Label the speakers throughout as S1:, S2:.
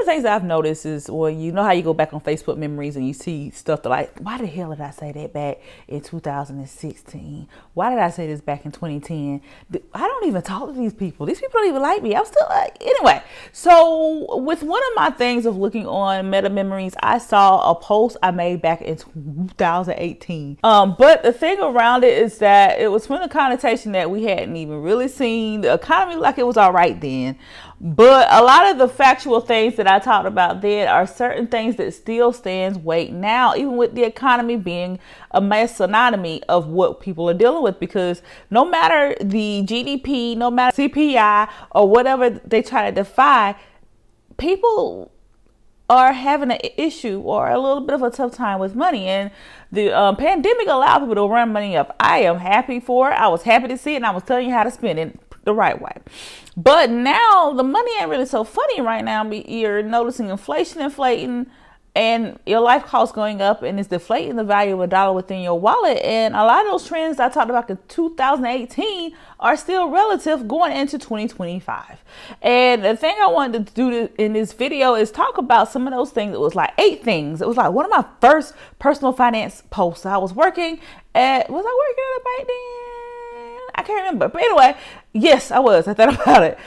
S1: things I've noticed is, well, you know how you go back on Facebook memories and you see stuff that like, why the hell did I say that back in 2016? Why did I say this back in 2010? I don't even talk to these people. These people don't even like me. I'm still like, anyway. So with one of my things of looking on meta memories, I saw a post I made back in 2018. But the thing around it is that it was from the connotation that we hadn't even really seen the economy like it was all right then. But a lot of the factual things that I talked about then are certain things that still stands weight now, even with the economy being a synonymy of what people are dealing with, because no matter the GDP, no matter CPI or whatever they try to defy, people are having an issue or a little bit of a tough time with money. And the pandemic allowed people to run money up. I am happy for it. I was happy to see it, and I was telling you how to spend it the right way. But now the money ain't really so funny right now. You're noticing inflation inflating and your life costs going up, and it's deflating the value of a dollar within your wallet. And a lot of those trends I talked about in 2018 are still relative going into 2025. And the thing I wanted to do in this video is talk about some of those things. It was like 8 things. It was like one of my first personal finance posts. Was I working at a bank then? I can't remember. But anyway, yes, I was. I thought about it.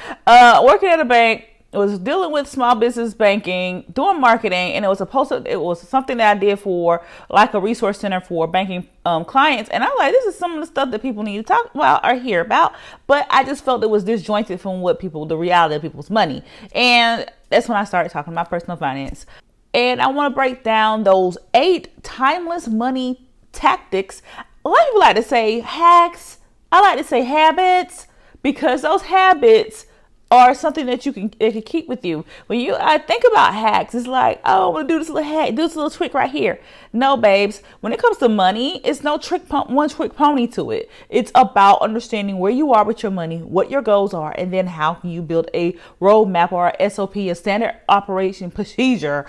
S1: Working at a bank. It was dealing with small business banking, doing marketing, and it was something that I did for like a resource center for banking clients. And I'm like, this is some of the stuff that people need to talk about or hear about. But I just felt it was disjointed from the reality of people's money. And that's when I started talking about personal finance. And I want to break down those 8 timeless money tactics. A lot of people like to say hacks. I like to say habits, because those habits are something that it can keep with you. When I think about hacks, it's like, oh, I'm gonna do this little hack, do this little trick right here. No, babes. When it comes to money, it's no one trick pony to it. It's about understanding where you are with your money, what your goals are, and then how can you build a roadmap or a SOP, a standard operation procedure,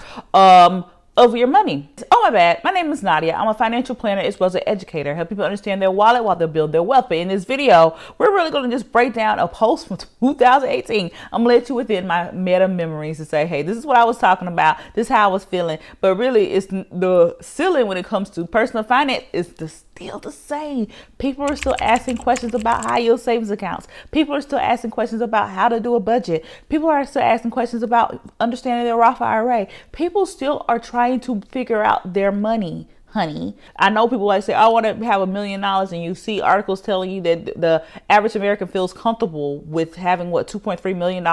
S1: of your money. Oh, my bad. My name is Nadia. I'm a financial planner as well as an educator. Help people understand their wallet while they build their wealth. But in this video, we're really going to just break down a post from 2018. I'm going to let you within my meta memories to say, hey, this is what I was talking about. This is how I was feeling. But really, it's the ceiling when it comes to personal finance is still the same. People are still asking questions about high yield savings accounts. People are still asking questions about how to do a budget. People are still asking questions about understanding their Roth IRA. People still are trying to figure out their money, honey. I know people like say, I want to have $1 million, and you see articles telling you that the average American feels comfortable with having $2.3 million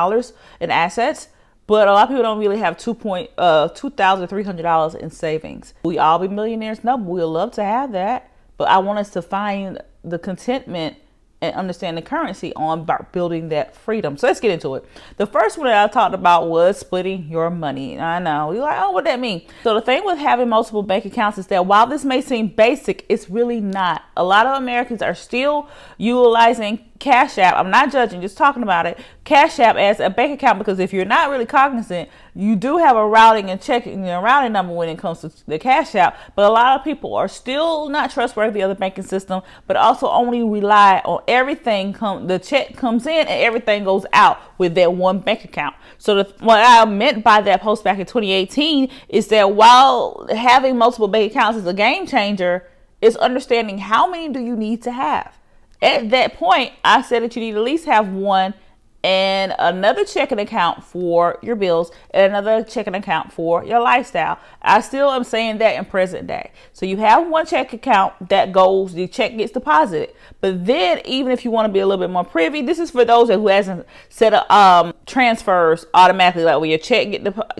S1: in assets. But a lot of people don't really have $2,300 in savings. We all be millionaires? No, but we'd love to have that. But I want us to find the contentment and understand the currency on building that freedom. So let's get into it. The first one that I talked about was splitting your money. I know you're like, oh, what that mean? So the thing with having multiple bank accounts is that while this may seem basic, it's really not. A lot of Americans are still utilizing Cash App. I'm not judging, just talking about it. Cash App as a bank account, because if you're not really cognizant, you do have a routing and checking routing number when it comes to the Cash App. But a lot of people are still not trustworthy of the banking system, but also only rely on everything. The check comes in and everything goes out with that one bank account. So what I meant by that post back in 2018 is that while having multiple bank accounts is a game changer, it's understanding how many do you need to have. At that point, I said that you need to at least have one and another checking account for your bills and another checking account for your lifestyle. I still am saying that in present day. So you have one check account that goes, the check gets deposited. But then even if you want to be a little bit more privy, this is for those who hasn't set up transfers automatically, like when your check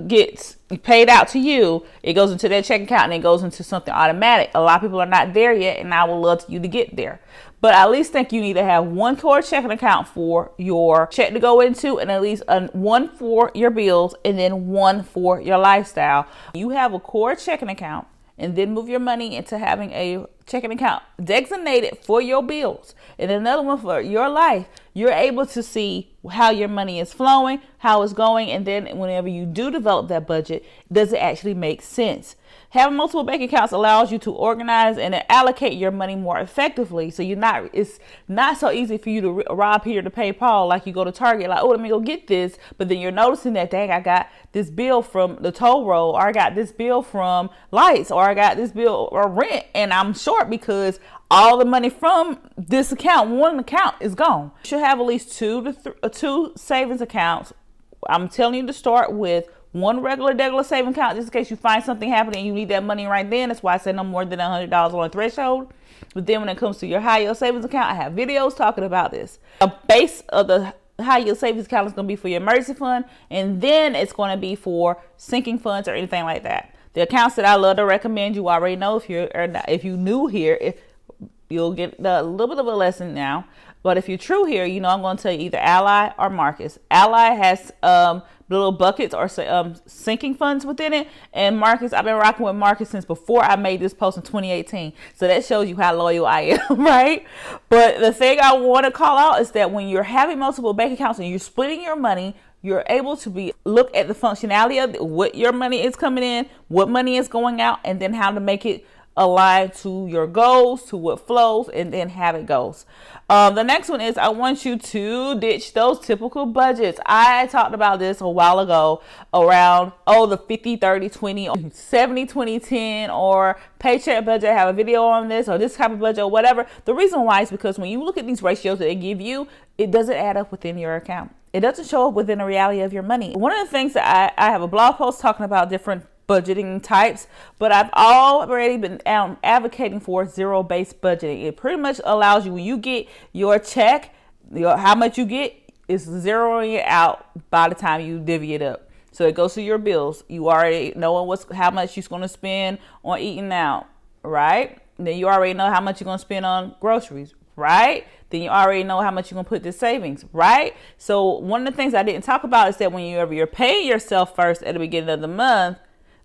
S1: gets paid out to you, it goes into that check account and it goes into something automatic. A lot of people are not there yet, and I would love you to get there. But I at least think you need to have one core checking account for your check to go into, and at least one for your bills, and then one for your lifestyle. You have a core checking account, and then move your money into having a checking account designated for your bills, and another one for your life. you're able to see how your money is flowing, how it's going, and then whenever you do develop that budget, does it actually make sense? Having multiple bank accounts allows you to organize and allocate your money more effectively. So it's not so easy for you to rob Peter to pay Paul. Like you go to Target, like, oh, let me go get this. But then you're noticing that, dang, I got this bill from the toll road, or I got this bill from lights, or I got this bill or rent, and I'm short because all the money from this account, one account, is gone. You should have at least two savings accounts. I'm telling you to start with one regular saving account, just in case you find something happening and you need that money right then. That's why I say no more than $100 on a threshold. But then when it comes to your high yield savings account, I have videos talking about this. A base of the high yield savings account is going to be for your emergency fund, and then it's going to be for sinking funds or anything like that. The accounts that I love to recommend, you already know if you new here, if you'll get a little bit of a lesson now. But if you're true here, you know I'm going to tell you either Ally or Marcus. Ally has little buckets or sinking funds within it. And Marcus, I've been rocking with Marcus since before I made this post in 2018. So that shows you how loyal I am, right? But the thing I want to call out is that when you're having multiple bank accounts and you're splitting your money, you're able to look at the functionality of what your money is coming in, what money is going out, and then how to make it align to your goals, to what flows, and then have it goes. The next one is I want you to ditch those typical budgets. I talked about this a while ago around, the 50, 30, 20, 70, 20, 10, or paycheck budget. I have a video on this, or this type of budget, or whatever. The reason why is because when you look at these ratios that they give you, it doesn't add up within your account. It doesn't show up within the reality of your money. One of the things that I have a blog post talking about different budgeting types, but I've already been advocating for zero-based budgeting. It pretty much allows you, when you get your check, how much you get is zeroing it out by the time you divvy it up. So it goes to your bills. You already know how much you're going to spend on eating out, right? Then you already know how much you're going to spend on groceries, right? Then you already know how much you're going to put to savings, right? So one of the things I didn't talk about is that whenever you're paying yourself first at the beginning of the month,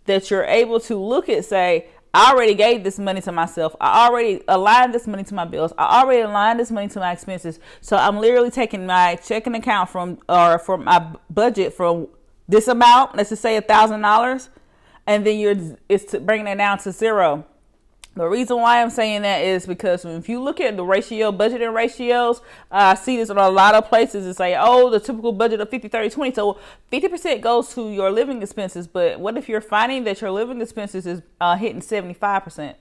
S1: that you're able to look at, say, I already gave this money to myself. I already aligned this money to my bills. I already aligned this money to my expenses. So I'm literally taking my checking account from my budget from this amount, let's just say $1,000, and then it's bringing it down to zero. The reason why I'm saying that is because if you look at the budgeting ratios, I see this in a lot of places and say, the typical budget of 50, 30, 20. So 50% goes to your living expenses. But what if you're finding that your living expenses is hitting 75%?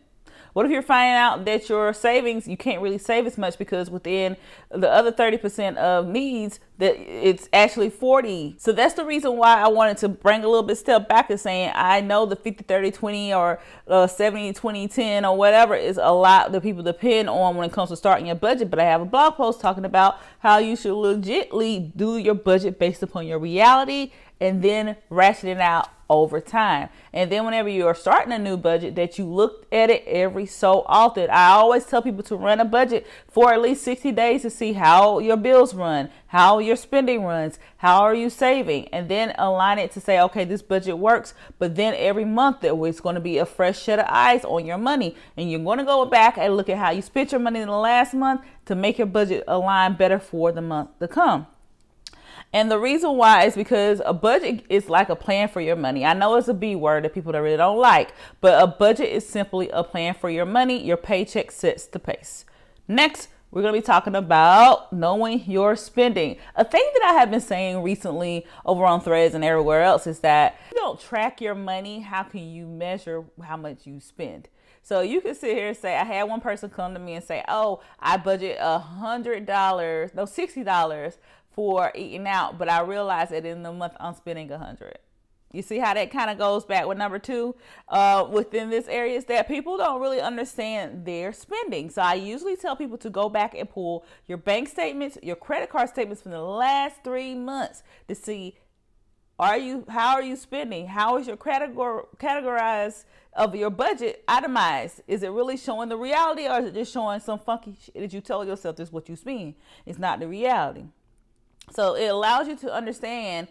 S1: What if you're finding out that your savings, you can't really save as much because within the other 30% of needs, that it's actually 40. So that's the reason why I wanted to bring a little bit step back and saying, I know the 50, 30, 20 or 70, 20, 10 or whatever is a lot that people depend on when it comes to starting your budget. But I have a blog post talking about how you should legitly do your budget based upon your reality and then ration it out over time. And then whenever you are starting a new budget, that you look at it every so often. I always tell people to run a budget for at least 60 days to see how your bills run, how your spending runs, how are you saving, and then align it to say, okay, this budget works. But then every month it's going to be a fresh set of eyes on your money, and you're going to go back and look at how you spent your money in the last month to make your budget align better for the month to come. And the reason why is because a budget is like a plan for your money. I know it's a B word that people really don't like, but a budget is simply a plan for your money. Your paycheck sets the pace. Next, we're going to be talking about knowing your spending. A thing that I have been saying recently over on Threads and everywhere else is that if you don't track your money, how can you measure how much you spend? So you can sit here and say, I had one person come to me and say, I budget $60 for eating out, but I realized that in the month I'm spending $100. You see how that kind of goes back with number two within this area is that people don't really understand their spending. So I usually tell people to go back and pull your bank statements, your credit card statements from the last 3 months to see how are you spending? How is your categorized of your budget itemized? Is it really showing the reality, or is it just showing some funky shit that you tell yourself this is what you spend? It's not the reality. So it allows you to understand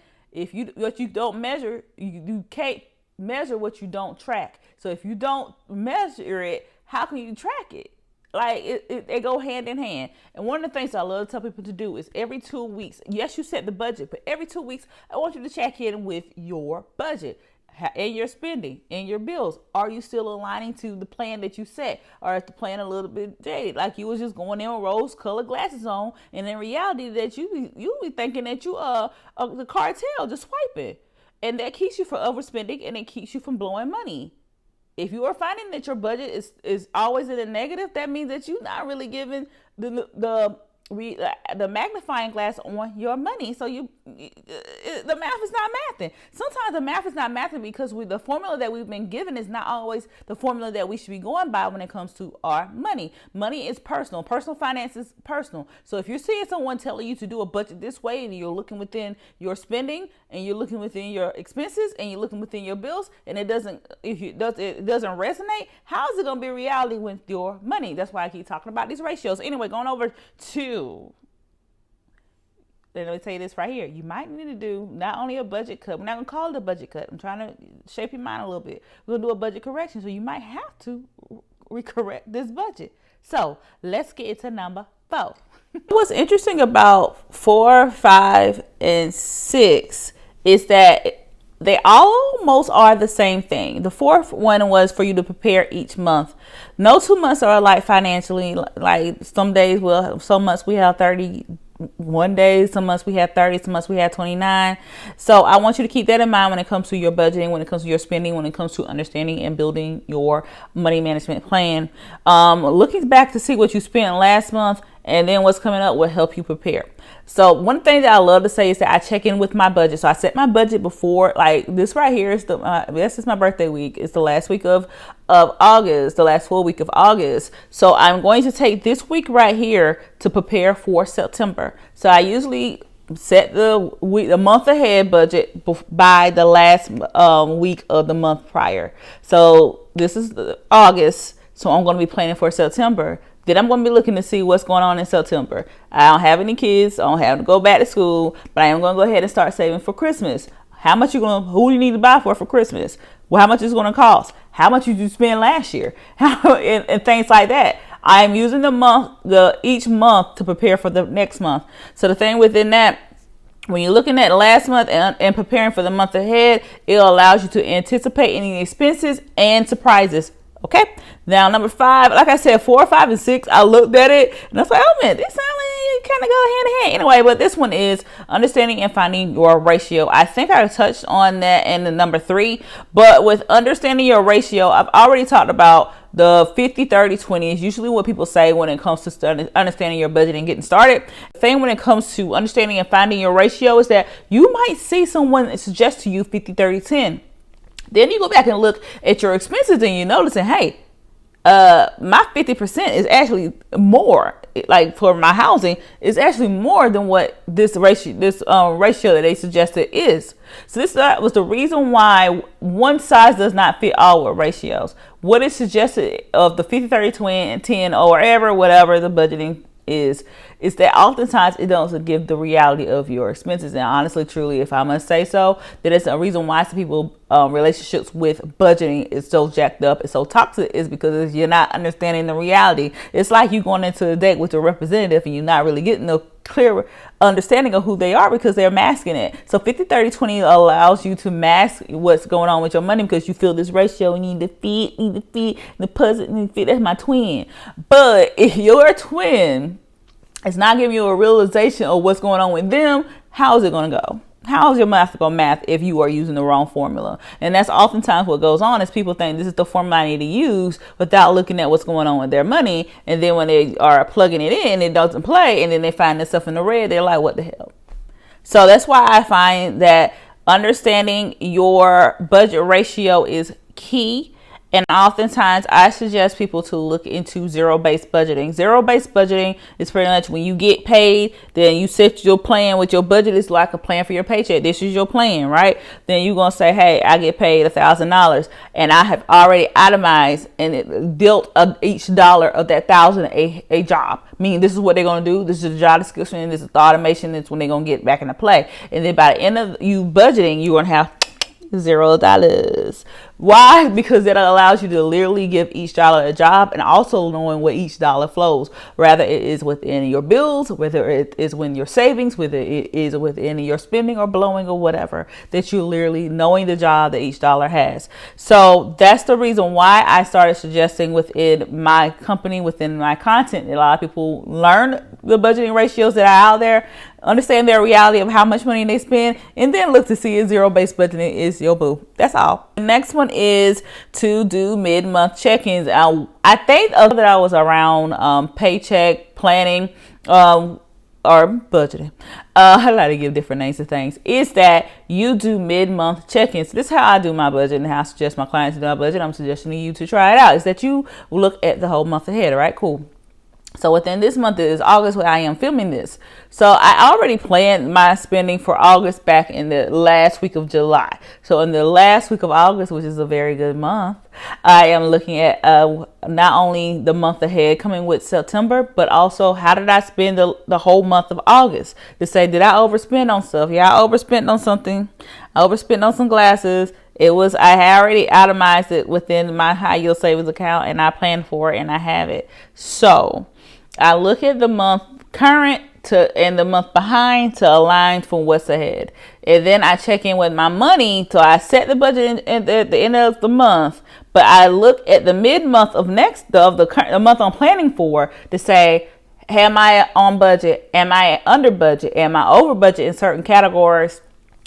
S1: what you don't measure, you can't measure what you don't track. So if you don't measure it, how can you track it? Like they go hand in hand. And one of the things I love to tell people to do is every 2 weeks, yes, you set the budget, but every 2 weeks, I want you to check in with your budget and your spending and your bills. Are you still aligning to the plan that you set, or is the plan a little bit jaded, like you was just going in with rose colored glasses on, and in reality that you be thinking that you the cartel just swiping, and that keeps you from overspending, and it keeps you from blowing money. If you are finding that your budget is always in a negative, that means that you're not really giving the magnifying glass on your money. So the math is not mathing. Sometimes the math is not mathing because the formula that we've been given is not always the formula that we should be going by when it comes to our money. Money is personal. Personal finance is personal. So if you're seeing someone telling you to do a budget this way, and you're looking within your spending, and you're looking within your expenses, and you're looking within your bills, and it doesn't resonate, how is it going to be reality with your money? That's why I keep talking about these ratios. Anyway, going over to, let me tell you this right here. You might need to do not only a budget cut. We're not going to call it a budget cut. I'm trying to shape your mind a little bit. We're going to do a budget correction. So you might have to recorrect this budget. So let's get into number 4. What's interesting about 4, 5, and 6 is that they almost are the same thing. The fourth one was for you to prepare each month. No 2 months are alike financially. Like some months we have 31 days, some months we have 30, some months we have 29. So I want you to keep that in mind when it comes to your budgeting, when it comes to your spending, when it comes to understanding and building your money management plan. Looking back to see what you spent last month and then what's coming up will help you prepare. So one thing that I love to say is that I check in with my budget. So I set my budget before, like this right here is this is my birthday week. It's the last week of August, the last full week of August. So I'm going to take this week right here to prepare for September. So I usually set the month ahead budget by the last week of the month prior. So this is August. So I'm going to be planning for September. Then I'm going to be looking to see what's going on in September. I don't have any kids. I don't have to go back to school, but I am going to go ahead and start saving for Christmas. Who do you need to buy for Christmas? Well, how much is it going to cost? How much did you spend last year? and things like that. I am using each month to prepare for the next month. So the thing within that, when you're looking at last month and preparing for the month ahead, it allows you to anticipate any expenses and surprises. Okay, now number 5, like I said, 4, 5, and 6, I looked at it and I was like, oh man, this sounds like kind of go hand in hand. Anyway, but this one is understanding and finding your ratio. I think I touched on that in the number 3, but with understanding your ratio, I've already talked about the 50, 30, 20 is usually what people say when it comes to understanding your budget and getting started. The thing when it comes to understanding and finding your ratio is that you might see someone suggest to you 50, 30, 10. Then you go back and look at your expenses and you notice that, hey, my 50% is actually more, like for my housing, is actually more than what this ratio that they suggested is. So this was the reason why one size does not fit all with ratios. What is suggested of the 50, 30, 20, and 10 or whatever the budgeting is that oftentimes it doesn't give the reality of your expenses. And honestly, truly, if I must say so, that it's a reason why some people relationships with budgeting is so jacked up, it's so toxic, is because you're not understanding the reality. It's like you going into a date with a representative and you're not really getting a clear understanding of who they are because they're masking it. So 50, 30, 20 allows you to mask what's going on with your money because you feel this ratio, you need to feed, the puzzle need to fit. That's my twin. But if your twin is not giving you a realization of what's going on with them, how is it going to go? How is your math going to math if you are using the wrong formula? And that's oftentimes what goes on is people think this is the formula I need to use without looking at what's going on with their money. And then when they are plugging it in, it doesn't play. And then they find themselves in the red. They're like, what the hell? So that's why I find that understanding your budget ratio is key. And oftentimes I suggest people to look into zero-based budgeting. Zero-based budgeting is pretty much when you get paid, then you set your plan with your budget. It's like a plan for your paycheck. This is your plan, right? Then you're going to say, hey, I get paid $1,000 and I have already itemized and dealt each dollar of that $1,000 a job. Meaning this is what they're going to do. This is the job description. This is the automation. That's when they're going to get back into play. And then by the end of you budgeting, you're going to have $0. Why? Because it allows you to literally give each dollar a job, and also knowing where each dollar flows, whether it is within your bills, whether it is within your savings, whether it is within your spending or blowing or whatever, that you're literally knowing the job that each dollar has. So that's the reason why I started suggesting within my company, within my content, a lot of people learn the budgeting ratios that are out there, understand their reality of how much money they spend, and then look to see if zero-based budgeting is your boo. That's all. The next one is to do mid-month check-ins. I think that I was around paycheck planning or budgeting. I like to give different names to things. Is that you do mid-month check-ins. This is how I do my budget and how I suggest my clients to do my budget. I'm suggesting you to try it out. Is that you look at the whole month ahead. All right, cool. So within this month is August where I am filming this. So I already planned my spending for August back in the last week of July. So in the last week of August, which is a very good month, I am looking at not only the month ahead coming with September, but also how did I spend the whole month of August, to say, did I overspend on stuff? Yeah, I overspent on something. I overspent on some glasses. I had already itemized it within my high yield savings account, and I planned for it, and I have it. So I look at the month current and the month behind to align from what's ahead. And then I check in with my money. So I set the budget at the end of the month, but I look at the mid-month of the month I'm planning for to say, am I on budget? Am I under budget? Am I over budget in certain categories?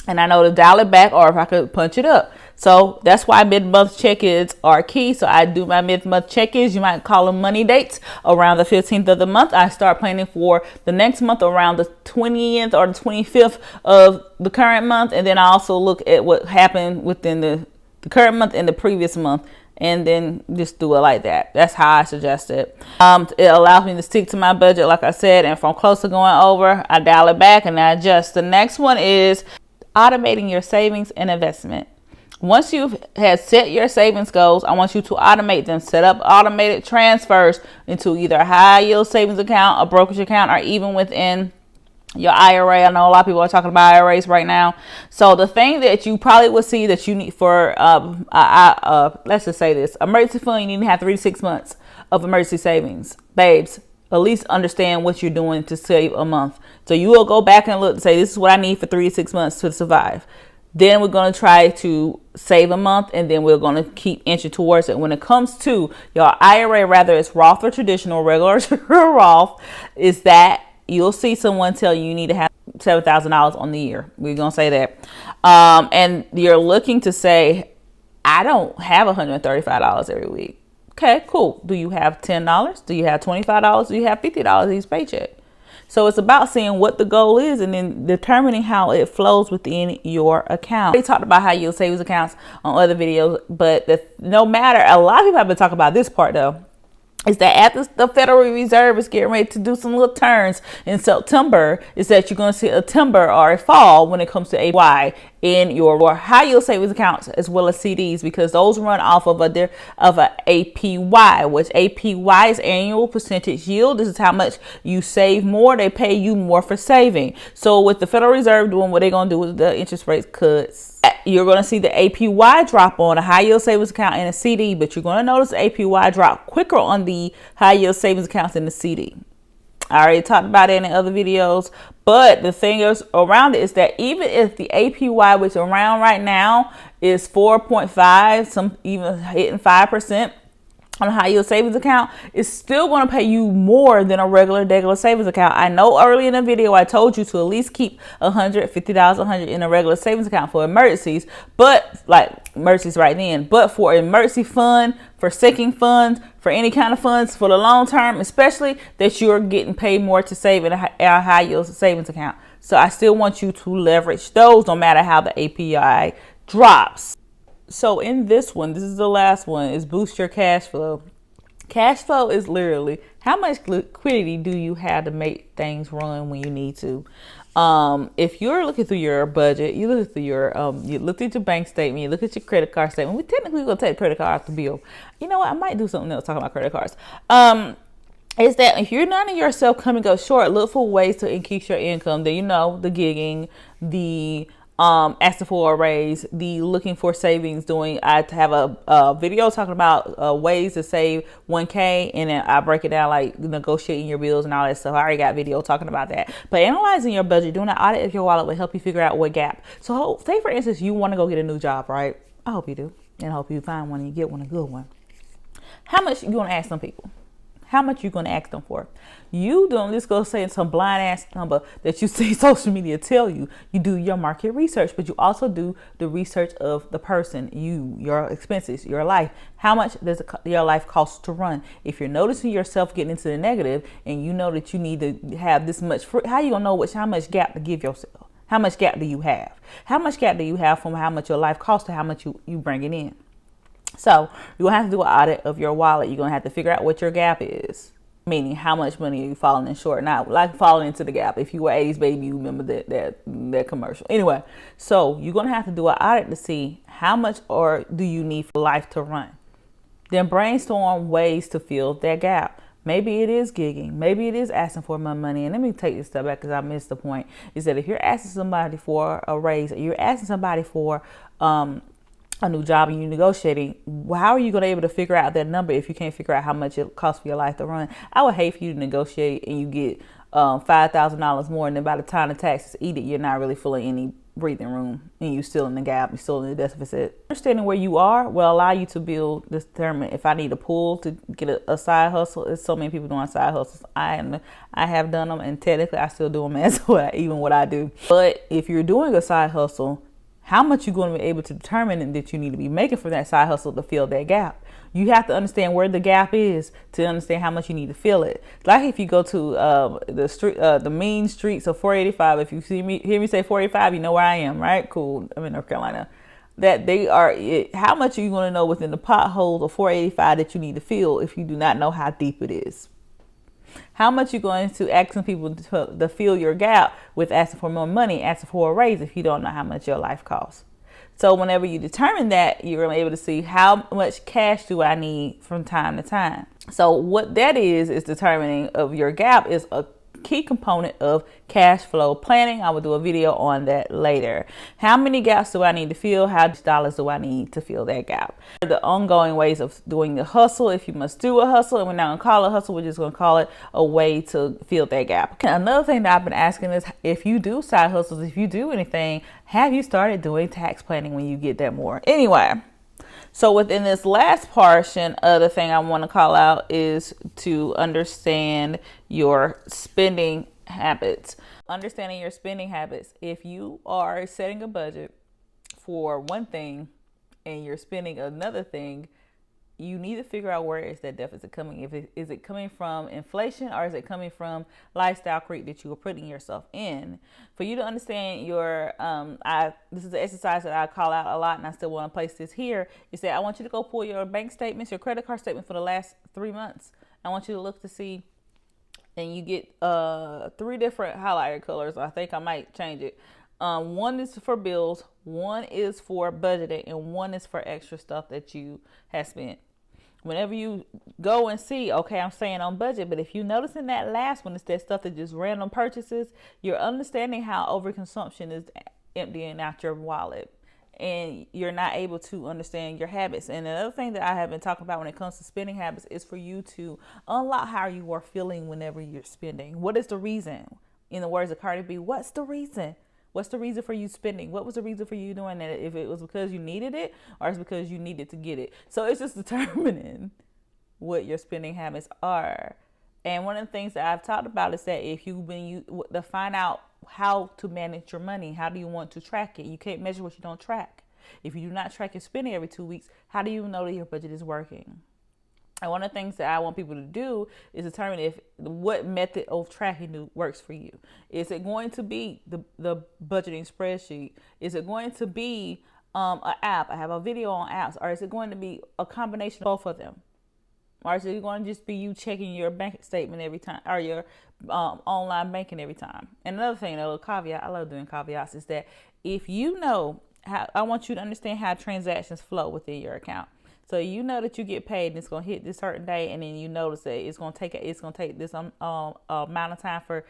S1: And I know to dial it back, or if I could punch it up. So that's why mid-month check-ins are key. So I do my mid-month check-ins. You might call them money dates. Around the 15th of the month, I start planning for the next month around the 20th or the 25th of the current month. And then I also look at what happened within the current month and the previous month. And then just do it like that. That's how I suggest it. It allows me to stick to my budget, like I said. And if I'm close to going over, I dial it back and I adjust. The next one is automating your savings and investment. Once you've set your savings goals, I want you to automate them. Set up automated transfers into either a high yield savings account, a brokerage account, or even within your IRA. I know a lot of people are talking about IRAs right now. So the thing that you probably would see that you need for, let's just say this, emergency fund, you need to have 3 to 6 months of emergency savings. Babes, at least understand what you're doing to save a month. So you will go back and look and say, this is what I need for 3 to 6 months to survive. Then we're going to try to save a month, and then we're going to keep inching towards it. When it comes to your IRA, whether it's Roth or traditional, regular Roth, is that you'll see someone tell you need to have $7,000 on the year. We're going to say that. And you're looking to say, I don't have $135 every week. Okay, cool. Do you have $10? Do you have $25? Do you have $50 each paycheck? So it's about seeing what the goal is and then determining how it flows within your account. We talked about high yield savings accounts on other videos, but no matter, a lot of people have been talking about this part though, is that after the Federal Reserve is getting ready to do some little turns in September, is that you're going to see a timber or a fall when it comes to APY in your high yield savings accounts as well as CDs, because those run off of a APY, which APY is annual percentage yield. This is how much you save more. They pay you more for saving. So with the Federal Reserve doing what they're going to do with the interest rate cuts, you're going to see the APY drop on a high yield savings account and a CD, but you're going to notice the APY drop quicker on the high yield savings accounts than the CD. I already talked about it in other videos, but the thing is around it is that even if the APY, which around right now is 4.5, some even hitting 5%, on a high yield savings account, is still going to pay you more than a regular savings account. I know early in the video I told you to at least keep $150, $100 in a regular savings account for emergencies, but like emergencies right then. But for emergency fund, for sinking funds, for any kind of funds for the long term, especially that you're getting paid more to save in a high yield savings account. So I still want you to leverage those no matter how the API drops. So in this one, this is the last one, is boost your cash flow. Cash flow is literally how much liquidity do you have to make things run when you need to. If you're looking through your budget, you look through you look at your bank statement, you look at your credit card statement. We technically gonna take credit card off the bill. You know what? I might do something else talking about credit cards. Is that if you're not in yourself coming up short, look for ways to increase your income. Then the gigging, the asking for a raise, the looking for savings, I have a video talking about ways to save 1K, and then I break it down like negotiating your bills and all that stuff. I already got video talking about that. But analyzing your budget, doing an audit of your wallet will help you figure out what gap. So say for instance, you want to go get a new job, right? I hope you do, and I hope you find one and you get one, a good one. How much you going to ask some people? How much you going to ask them for? You don't just go say some blind ass number that you see social media tell you. You do your market research, but you also do the research of the person, your expenses, your life. How much does your life cost to run? If you're noticing yourself getting into the negative and you know that you need to have this much, how you going to know how much gap to give yourself? How much gap do you have? How much gap do you have from how much your life costs to how much you bringing in? So you're going to have to do an audit of your wallet. You're going to have to figure out what your gap is, meaning how much money are you falling in short. Not like falling into the gap. If you were 80s baby, you remember that commercial. Anyway, so you're going to have to do an audit to see how much or do you need for life to run. Then brainstorm ways to fill that gap. Maybe it is gigging. Maybe it is asking for more money. And let me take this step back because I missed the point. Is that if you're asking somebody for a raise, or you're asking somebody for a new job and you're negotiating, how are you going to be able to figure out that number if you can't figure out how much it costs for your life to run? I would hate for you to negotiate and you get $5,000 more, and then by the time the taxes eat it, you're not really feeling any breathing room and you're still in the gap, you're still in the deficit. Understanding where you are will allow you to determine if I need a pull to get a side hustle. There's so many people doing side hustles. I have done them, and technically I still do them as well, even what I do. But if you're doing a side hustle, how much you're going to be able to determine that you need to be making for that side hustle to fill that gap. You have to understand where the gap is to understand how much you need to fill it. Like if you go to the mean streets of 485, if you hear me say 485, you know where I am, right? Cool. I'm in North Carolina. That they are, how much are you going to know within the potholes of 485 that you need to fill if you do not know how deep it is? How much you going to ask some people to fill your gap with asking for more money, asking for a raise if you don't know how much your life costs? So whenever you determine that, you're able to see how much cash do I need from time to time. So what that is determining of your gap is a key component of cash flow planning. I will do a video on that later. How many gaps do I need to fill? How much dollars do I need to fill that gap? The ongoing ways of doing the hustle, if you must do a hustle, and we're not going to call it a hustle, we're just going to call it a way to fill that gap. Another thing that I've been asking is, if you do side hustles, if you do anything, have you started doing tax planning when you get that more? Anyway, so within this last portion, the thing I want to call out is to understand your spending habits. Understanding your spending habits. If you are setting a budget for one thing and you're spending another thing, you need to figure out where is that deficit coming. Is it coming from inflation, or is it coming from lifestyle creep that you are putting yourself in? For you to understand your, this is an exercise that I call out a lot, and I still want to place this here. Is that I want you to go pull your bank statements, your credit card statement for the last 3 months. I want you to look to see, and you get 3 different highlighter colors. I think I might change it. One is for bills, one is for budgeting, and one is for extra stuff that you have spent. Whenever you go and see, okay, I'm staying on budget, but if you notice in that last one, it's that stuff that just random purchases, you're understanding how overconsumption is emptying out your wallet, and you're not able to understand your habits. And another thing that I have been talking about when it comes to spending habits is for you to unlock how you are feeling whenever you're spending. What is the reason? In the words of Cardi B, what's the reason? What's the reason for you spending? What was the reason for you doing that? If it was because you needed it, or it's because you needed to get it. So it's just determining what your spending habits are. And one of the things that I've talked about is that when you find out how to manage your money, how do you want to track it? You can't measure what you don't track. If you do not track your spending every 2 weeks, how do you know that your budget is working? And one of the things that I want people to do is determine what method of tracking works for you. Is it going to be the budgeting spreadsheet? Is it going to be an app? I have a video on apps. Or is it going to be a combination of both of them? Or is it going to just be you checking your bank statement every time, or your online banking every time? And another thing, a little caveat, I love doing caveats, is that if you know I want you to understand how transactions flow within your account. So you know that you get paid and it's gonna hit this certain day, and then you notice that it's gonna take this amount of time for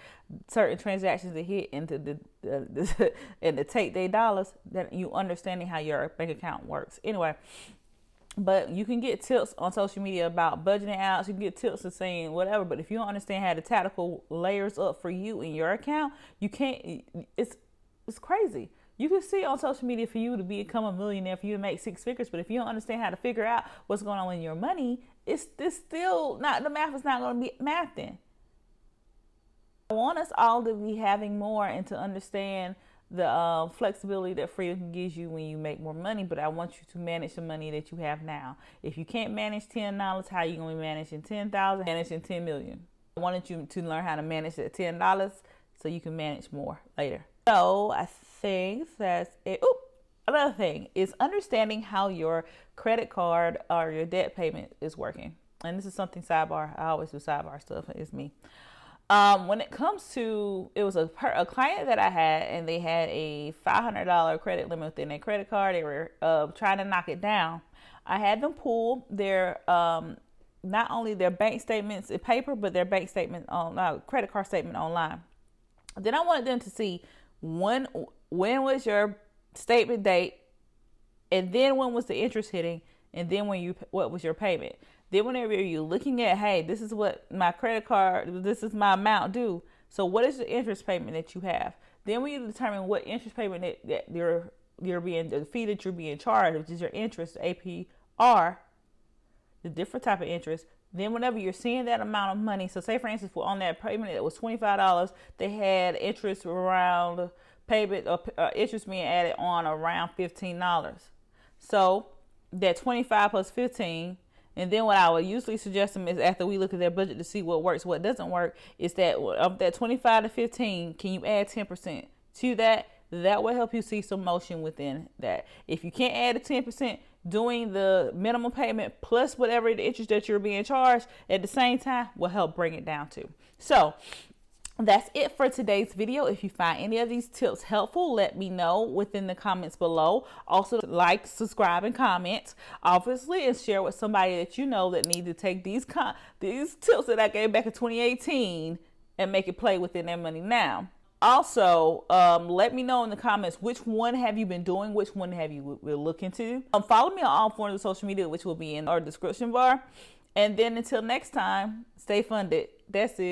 S1: certain transactions to hit into the and to take their dollars. That you understanding how your bank account works. Anyway. But you can get tips on social media about budgeting out. You can get tips of saying whatever. But if you don't understand how the tactical layers up for you in your account, you can't. It's crazy. You can see on social media for you to become a millionaire, for you to make six figures. But if you don't understand how to figure out what's going on in your money, it's still not, the math is not going to be mathing. I want us all to be having more and to understand the flexibility that freedom gives you when you make more money. But I want you to manage the money that you have now. If you can't manage $10, how are you going to be managing 10,000, managing 10 million? I wanted you to learn how to manage that $10 so you can manage more later. So I think that's it. Another thing is understanding how your credit card or your debt payment is working. And this is something sidebar. I always do sidebar stuff. It's me. When it comes to, it was a client that I had, and they had a $500 credit limit within their credit card. They were trying to knock it down. I had them pull their not only their bank statements in paper, but their bank statement on credit card statement online. Then I wanted them to see when was your statement date, and then when was the interest hitting, and then what was your payment. Then whenever you're looking at, hey, this is what my credit card, this is my amount due. So what is the interest payment that you have? Then when you determine what interest payment that you're being, the fee that you're being charged, which is your interest, APR, the different type of interest. Then whenever you're seeing that amount of money, so say for instance, on that payment that was $25, they had interest around payment or interest being added on around $15. So that 25 plus 15. And then what I would usually suggest them is, after we look at their budget to see what works, what doesn't work, is that of that 25 to 15, can you add 10% to that? That will help you see some motion within that. If you can't add a 10%, doing the minimum payment plus whatever the interest that you're being charged at the same time will help bring it down to. So that's it for today's video. If you find any of these tips helpful, let me know within the comments below. Also, like, subscribe, and comment, obviously, and share with somebody that you know that need to take these tips that I gave back in 2018 and make it play within their money now. Also, let me know in the comments, which one have you been doing? Which one have you been looking to? Follow me on all forms of social media, which will be in our description bar. And then until next time, stay funded. That's it.